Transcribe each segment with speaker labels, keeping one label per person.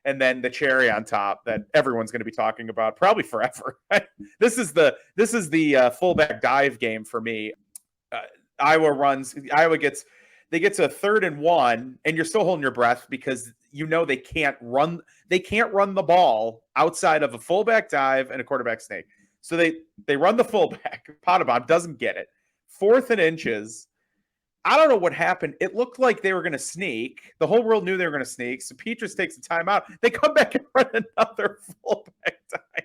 Speaker 1: and then the cherry on top that everyone's going to be talking about probably forever. This is the fullback dive game for me. Iowa gets to a 3rd and 1, and you're still holding your breath because they can't run the ball outside of a fullback dive and a quarterback sneak. So they run the fullback. Potabom doesn't get it. 4th and inches. I don't know what happened. It looked like they were going to sneak. The whole world knew they were going to sneak. So Petrus takes a timeout. They come back and run another fullback dive.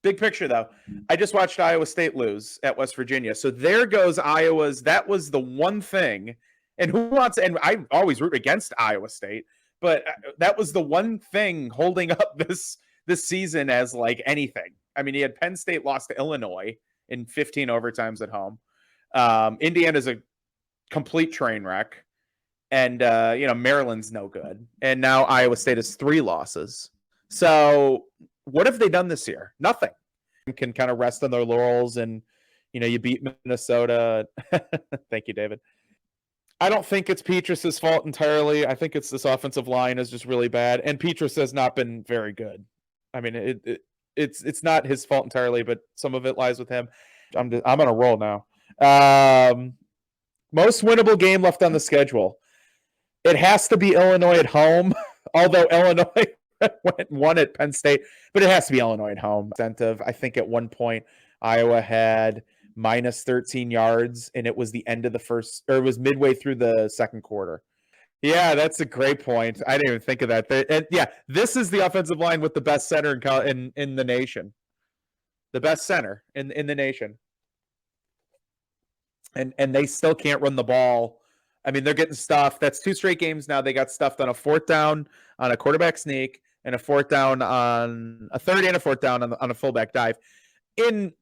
Speaker 1: Big picture, though. I just watched Iowa State lose at West Virginia. So there goes Iowa's. That was the one thing. And and I always root against Iowa State, but that was the one thing holding up this season as like anything. I mean, he had Penn State lost to Illinois in 15 overtimes at home. Indiana's a complete train wreck. And, Maryland's no good. And now Iowa State has 3 losses. So what have they done this year? Nothing. You can kind of rest on their laurels and, you beat Minnesota. Thank you, David. I don't think it's Petrus's fault entirely. I think it's this offensive line is just really bad. And Petrus has not been very good. I mean, it's not his fault entirely, but some of it lies with him. I'm on a roll now. Most winnable game left on the schedule. It has to be Illinois at home, although Illinois won at Penn State, but it has to be Illinois at home. I think at one point Iowa had minus 13 yards, and it was the end of the first, or it was midway through the second quarter. Yeah, that's a great point. I didn't even think of that. And yeah, this is the offensive line with the best center in the nation. The best center in the nation. And they still can't run the ball. I mean, they're getting stuffed. That's 2 straight games now. They got stuffed on a 4th down on a quarterback sneak and a 4th down on a 3rd and a 4th down on a fullback dive. In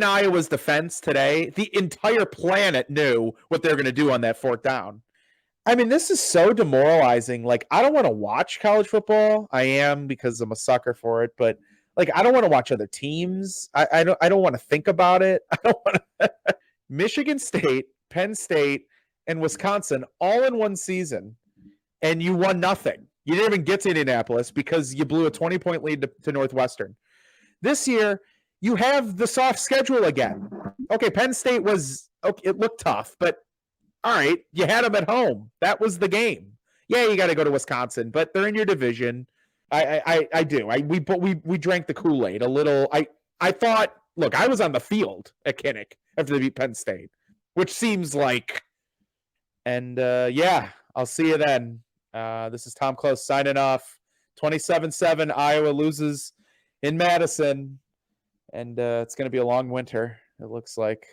Speaker 1: Iowa's defense today, the entire planet knew what they were going to do on that 4th down. I mean, this is so demoralizing. Like, I don't want to watch college football. I am because I'm a sucker for it, but like, I don't want to watch other teams. I don't want to think about it. I don't want to. Michigan State, Penn State, and Wisconsin all in one season, and you won nothing. You didn't even get to Indianapolis because you blew a 20-point lead to Northwestern. This year, you have the soft schedule again. Okay, Penn State it looked tough, but all right, you had them at home. That was the game. Yeah, you got to go to Wisconsin, but they're in your division. I do. We drank the Kool-Aid a little. I thought, look, I was on the field at Kinnick after they beat Penn State, which seems like, and yeah, I'll see you then. This is Tom Clos signing off. 27-7, Iowa loses in Madison, and it's going to be a long winter, it looks like.